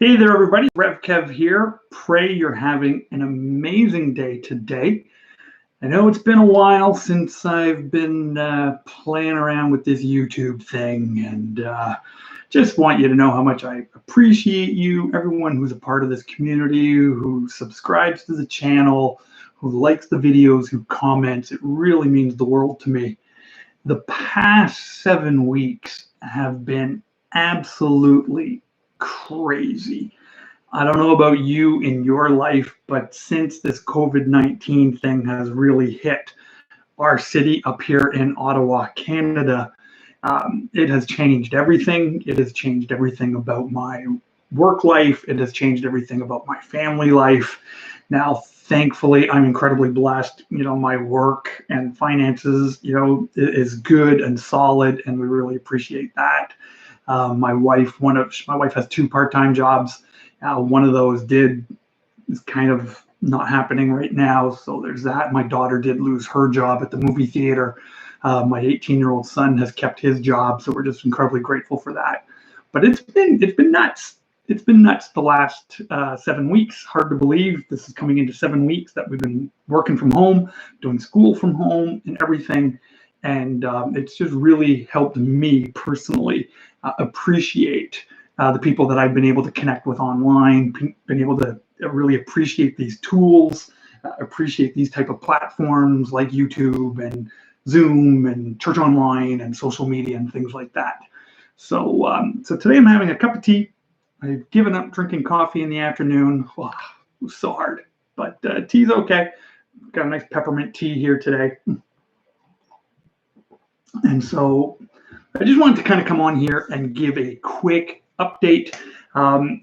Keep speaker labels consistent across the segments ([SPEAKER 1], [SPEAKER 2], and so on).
[SPEAKER 1] Hey there, everybody. RevKev here. Pray you're having an amazing day today. I know it's been a while since I've been playing around with this YouTube thing, and just want you to know how much I appreciate you, everyone who's a part of this community, who subscribes to the channel, who likes the videos, who comments. It really means the world to me. The past 7 weeks have been absolutely crazy. I don't know about you in your life, but since this COVID-19 thing has really hit our city up here in Ottawa, Canada, it has changed everything. It has changed everything about my work life. It has changed everything about my family life. Now, thankfully, I'm incredibly blessed. My work and finances, is good and solid, and we really appreciate that. My wife has 2 part-time jobs. One of those is kind of not happening right now, so there's that. My daughter did lose her job at the movie theater. My 18-year-old son has kept his job, so we're just incredibly grateful for that. But it's been nuts. It's been nuts the last 7 weeks. Hard to believe this is coming into 7 weeks that we've been working from home, doing school from home, and everything. And it's just really helped me personally appreciate the people that I've been able to connect with online, been able to really appreciate these tools, appreciate these type of platforms like YouTube and Zoom and Church Online and social media and things like that. So today I'm having a cup of tea. I've given up drinking coffee in the afternoon. Oh, it was so hard, but tea's okay. Got a nice peppermint tea here today. And so I just wanted to kind of come on here and give a quick update.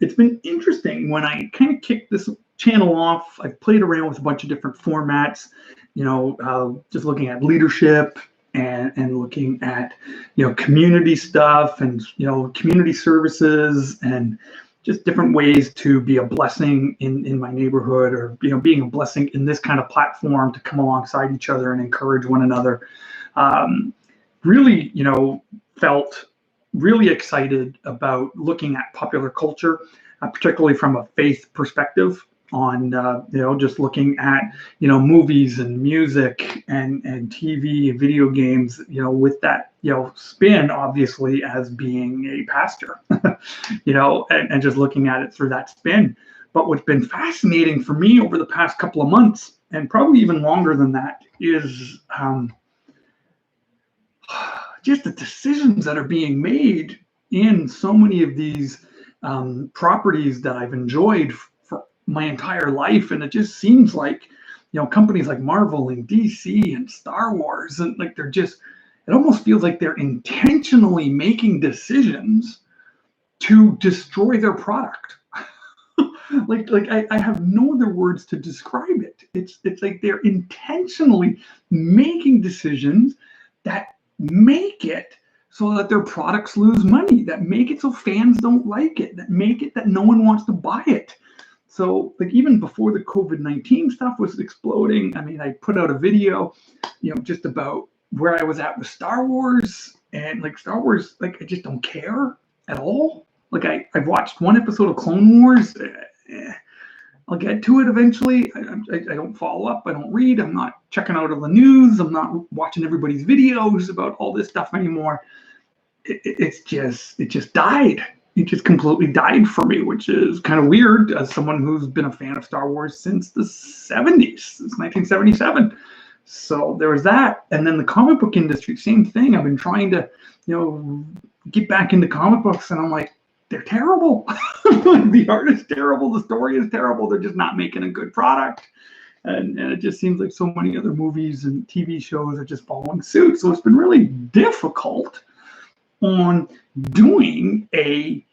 [SPEAKER 1] It's been interesting when I kind of kicked this channel off. I've played around with a bunch of different formats, just looking at leadership and looking at, community stuff and, community services and just different ways to be a blessing in my neighborhood, or, being a blessing in this kind of platform to come alongside each other and encourage one another. Really, felt really excited about looking at popular culture, particularly from a faith perspective on, just looking at, movies and music and TV and video games, with that, spin, obviously, as being a pastor, and just looking at it through that spin. But what's been fascinating for me over the past couple of months, and probably even longer than that, is just the decisions that are being made in so many of these properties that I've enjoyed for my entire life. And it just seems like, companies like Marvel and DC and Star Wars, and like it almost feels like they're intentionally making decisions to destroy their product. I have no other words to describe it. It's like they're intentionally making decisions that make it so that their products lose money, that make it so fans don't like it, that make it that no one wants to buy it. So even before the COVID-19 stuff was exploding, I put out a video, just about where I was at with Star Wars, and Star Wars, I just don't care at all. I've watched 1 episode of Clone Wars. I'll get to it eventually. I don't follow up. I don't read. I'm not checking out all the news. I'm not watching everybody's videos about all this stuff anymore. It just died. It just completely died for me, which is kind of weird as someone who's been a fan of Star Wars since the 70s, since 1977. So there was that. And then the comic book industry, same thing. I've been trying to, get back into comic books, and I'm like, they're terrible. The art is terrible. The story is terrible. They're just not making a good product. And it just seems like so many other movies and TV shows are just following suit. So it's been really difficult on doing a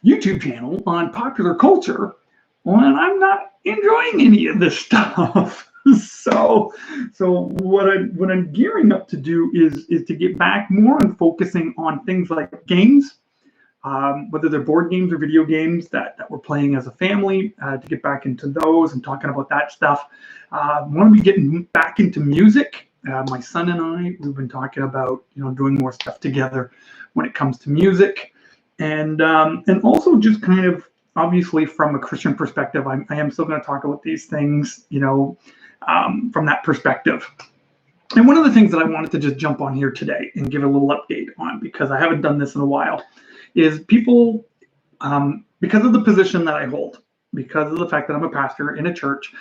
[SPEAKER 1] YouTube channel on popular culture when I'm not enjoying any of this stuff. So what I'm gearing up to do is to get back more and focusing on things like games. Whether they're board games or video games that we're playing as a family, to get back into those and talking about that stuff. Want to be getting back into music. My son and I, we've been talking about doing more stuff together when it comes to music, and also just kind of obviously from a Christian perspective, I am still going to talk about these things, from that perspective. And one of the things that I wanted to just jump on here today and give a little update on, because I haven't done this in a while, is people, because of the position that I hold, because of the fact that I'm a pastor in a church,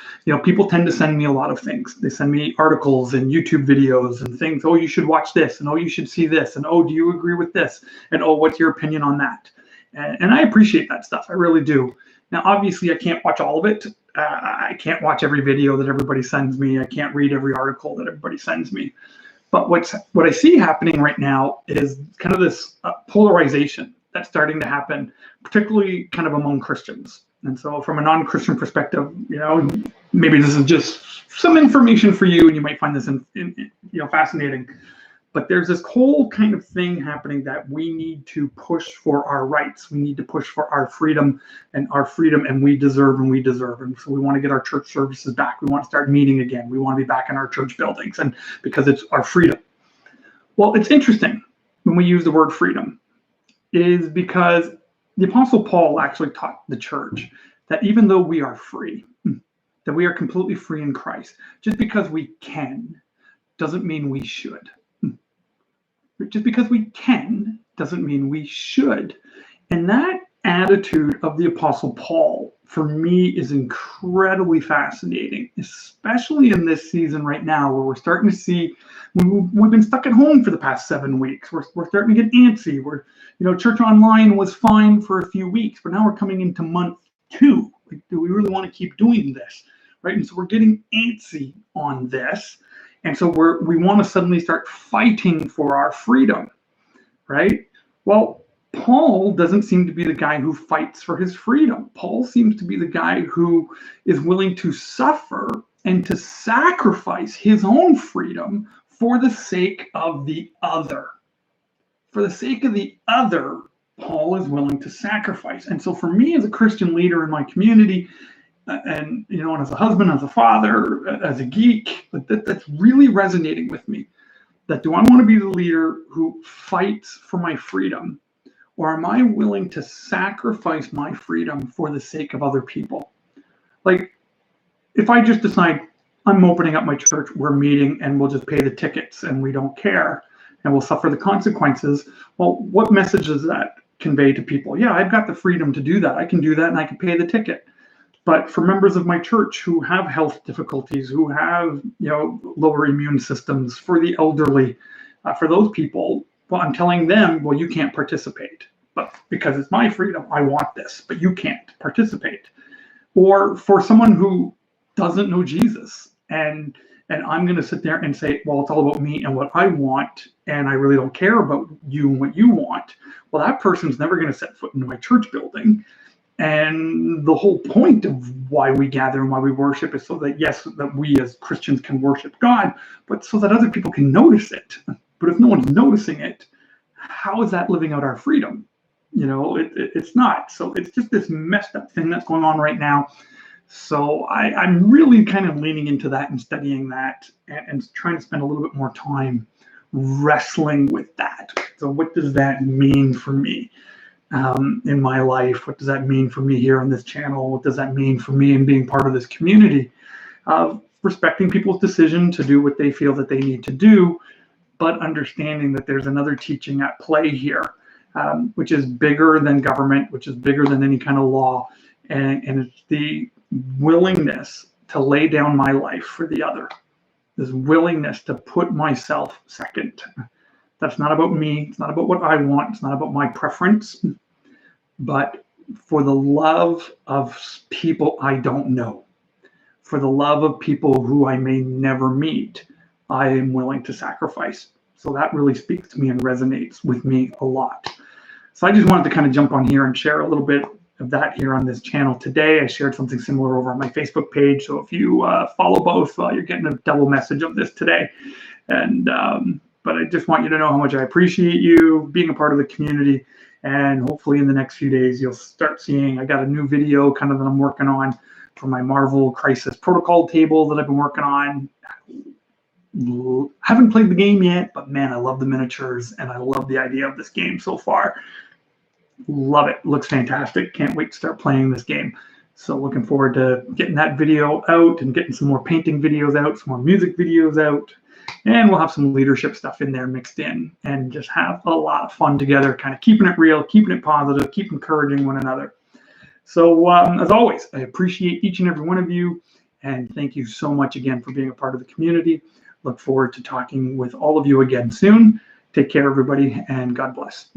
[SPEAKER 1] people tend to send me a lot of things. They send me articles and YouTube videos and things. Oh, you should watch this, and oh, you should see this, and oh, do you agree with this, and oh, what's your opinion on that? And I appreciate that stuff. I really do. Now, obviously, I can't watch all of it. I can't watch every video that everybody sends me. I can't read every article that everybody sends me. But what I see happening right now is kind of this polarization that's starting to happen, particularly kind of among Christians. And so from a non-Christian perspective, maybe this is just some information for you and you might find this fascinating. But there's this whole kind of thing happening that we need to push for our rights. We need to push for our freedom, and we deserve. And so we want to get our church services back. We want to start meeting again. We want to be back in our church buildings, and because it's our freedom. Well, it's interesting when we use the word freedom, is because the Apostle Paul actually taught the church that even though we are free, that we are completely free in Christ, just because we can doesn't mean we should. Just because we can doesn't mean we should. And that attitude of the Apostle Paul, for me, is incredibly fascinating, especially in this season right now where we're starting to see, we've been stuck at home for the past 7 weeks. We're starting to get antsy. Church online was fine for a few weeks, but now we're coming into month 2. Like, do we really want to keep doing this? Right? And so we're getting antsy on this. And so we want to suddenly start fighting for our freedom, right? Well, Paul doesn't seem to be the guy who fights for his freedom. Paul seems to be the guy who is willing to suffer and to sacrifice his own freedom for the sake of the other. For the sake of the other, Paul is willing to sacrifice. And so for me as a Christian leader in my community, and as a husband, as a father, as a geek, that's really resonating with me. That do I want to be the leader who fights for my freedom, or am I willing to sacrifice my freedom for the sake of other people? Like, if I just decide I'm opening up my church, we're meeting, and we'll just pay the tickets, and we don't care, and we'll suffer the consequences. Well, what message does that convey to people? Yeah, I've got the freedom to do that. I can do that, and I can pay the ticket. But for members of my church who have health difficulties, who have lower immune systems, for the elderly, for those people, well, I'm telling them, well, you can't participate. But because it's my freedom, I want this, but you can't participate. Or for someone who doesn't know Jesus, and I'm going to sit there and say, well, it's all about me and what I want, and I really don't care about you and what you want. Well, that person's never going to set foot into my church building. And the whole point of why we gather and why we worship is so that, yes, that we as Christians can worship God, but so that other people can notice it. But if no one's noticing it, how is that living out our freedom? It's not. So it's just this messed up thing that's going on right now. So I'm really kind of leaning into that and studying that and trying to spend a little bit more time wrestling with that. So what does that mean for me? In my life? What does that mean for me here on this channel? What does that mean for me in being part of this community? Respecting people's decision to do what they feel that they need to do, but understanding that there's another teaching at play here, which is bigger than government, which is bigger than any kind of law, and it's the willingness to lay down my life for the other, this willingness to put myself second. That's not about me. It's not about what I want. It's not about my preference, but for the love of people I don't know, for the love of people who I may never meet, I am willing to sacrifice. So that really speaks to me and resonates with me a lot. So I just wanted to kind of jump on here and share a little bit of that here on this channel today. I shared something similar over on my Facebook page. So if you follow both, you're getting a double message of this today. But I just want you to know how much I appreciate you being a part of the community. And hopefully in the next few days, you'll start seeing, I got a new video kind of that I'm working on for my Marvel Crisis Protocol table that I've been working on. Haven't played the game yet, but man, I love the miniatures and I love the idea of this game so far. Love it. Looks fantastic. Can't wait to start playing this game. So looking forward to getting that video out and getting some more painting videos out, some more music videos out, and we'll have some leadership stuff in there mixed in and just have a lot of fun together, kind of keeping it real, keeping it positive, keep encouraging one another. So as always, I appreciate each and every one of you, and thank you so much again for being a part of the community. Look forward to talking with all of you again soon. Take care, everybody, and God bless.